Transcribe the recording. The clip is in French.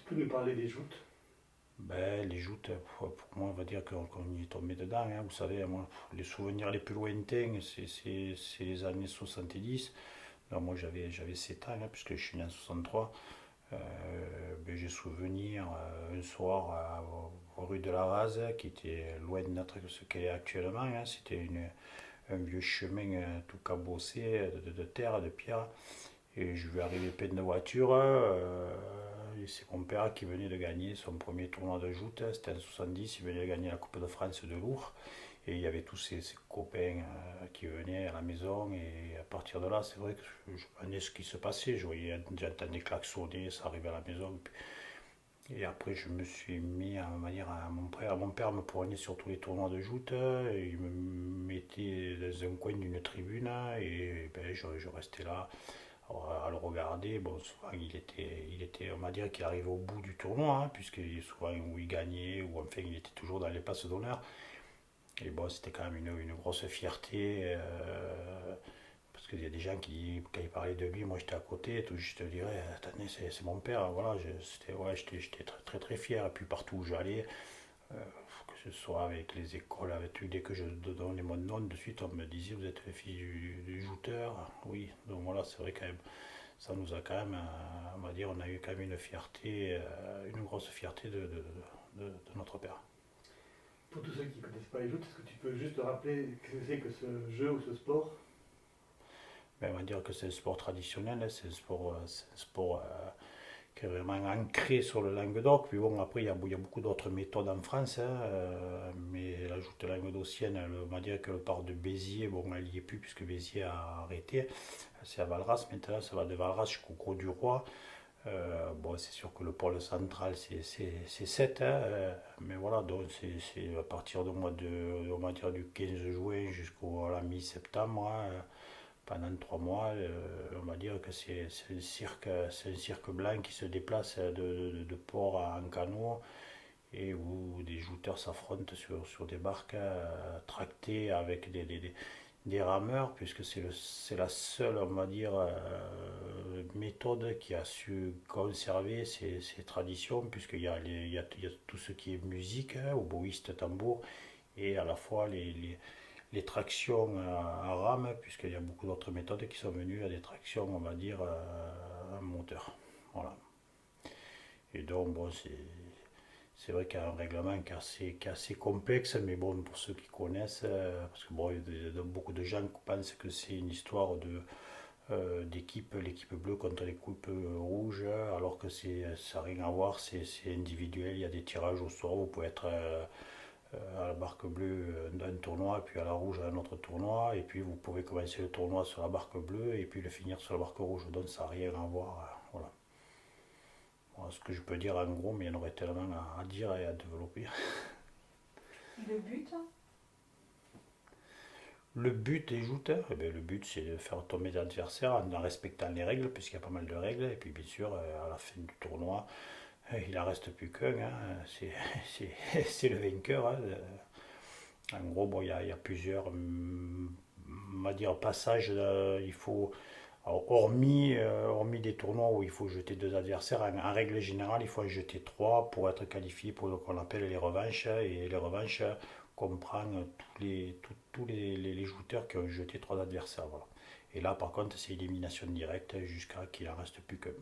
peux nous parler des joutes? Ben, les joutes, pour moi, on va dire qu'on y est tombé dedans, hein. Vous savez, moi, les souvenirs les plus lointains, c'est les années 70. Donc, moi, j'avais 7 ans, hein, puisque je suis né en 63. Ben, j'ai souvenir un soir rue de la Vase, qui était loin de notre, ce qu'elle est actuellement, hein. C'était un vieux chemin tout cabossé de terre, de pierre. Et je vais arriver plein de voitures. Et c'est mon père qui venait de gagner son premier tournoi de joute. C'était en 70. Il venait de gagner la Coupe de France de Lourdes. Et il y avait tous ses copains qui venaient à la maison. Et à partir de là, c'est vrai que je voyais ce qui se passait. J'entendais klaxonner, ça arrivait à la maison. Et après, je me suis mis à manière à mon père. Mon père me prenait sur tous les tournois de joute. Et il me mettait dans un coin d'une tribune. Et ben, je restais là à le regarder. Bon, souvent, on va dire qu'il arrivait au bout du tournoi, hein, puisque souvent où il gagnait, ou enfin, il était toujours dans les places d'honneur. Et bon, c'était quand même une grosse fierté. Parce qu'il y a des gens qui, quand ils parlaient de lui, moi j'étais à côté, tout, je te dirais, attendez, c'est mon père. Voilà, j'étais très, très très fier. Et puis partout où j'allais, que ce soit avec les écoles, avec tout, dès que je donnais mon nom, de suite on me disait, vous êtes le fils du jouteur. Oui, donc voilà, c'est vrai quand même, ça nous a quand même, on va dire, on a eu quand même une fierté, une grosse fierté de notre père. Pour tous ceux qui ne connaissent pas les joutes, est-ce que tu peux juste rappeler ce que c'est que ce jeu ou ce sport? Mais on va dire que c'est un sport traditionnel, hein, c'est un sport qui est vraiment ancré sur le Languedoc. Puis bon, après, il y a beaucoup d'autres méthodes en France, hein, mais la joute languedocienne, on va dire que le port de Béziers, bon, elle n'y est plus puisque Béziers a arrêté. C'est à Valras maintenant, ça va de Valras jusqu'au Gros du Roi. Bon, c'est sûr que le pôle central, c'est 7, hein, mais voilà, donc c'est à partir du mois de, on va dire du 15 juin jusqu'à la mi-septembre, hein, pendant 3 mois, on va dire que c'est un cirque blanc qui se déplace de port en canot et où des jouteurs s'affrontent sur des barques tractées avec des rameurs, puisque c'est la seule, on va dire, méthode qui a su conserver ces traditions, puisqu'il y a tout ce qui est musique, hein, oboïste, tambour, et à la fois les tractions à rame, puisqu'il y a beaucoup d'autres méthodes qui sont venues à des tractions, on va dire, à moteur. Voilà. Et donc, bon, c'est vrai qu'il y a un règlement qui est assez complexe, mais bon, pour ceux qui connaissent, parce que bon, il y a beaucoup de gens qui pensent que c'est une histoire d'équipe, l'équipe bleue contre l'équipe rouge, alors que ça n'a rien à voir, c'est individuel, il y a des tirages au sort, vous pouvez être à la barque bleue d'un tournoi, puis à la rouge à un autre tournoi, et puis vous pouvez commencer le tournoi sur la barque bleue, et puis le finir sur la barque rouge, donc ça n'a rien à voir. Voilà. Voilà ce que je peux dire en gros, mais il y en aurait tellement à dire et à développer. Le but, Le but des jouteurs, eh bien, le but c'est de faire tomber l'adversaire en respectant les règles, puisqu'il y a pas mal de règles, et puis bien sûr, à la fin du tournoi, il en reste plus qu'un, hein, c'est le vainqueur, hein. En gros, bon, il y a plusieurs, on va dire, passages. Il faut, alors, hormis des tournois où il faut jeter deux adversaires, en règle générale, il faut en jeter trois pour être qualifié pour ce qu'on appelle les revanches. Et les revanches comprennent tous les jouteurs qui ont jeté trois adversaires. Voilà. Et là, par contre, c'est élimination directe jusqu'à qu'il en reste plus qu'un.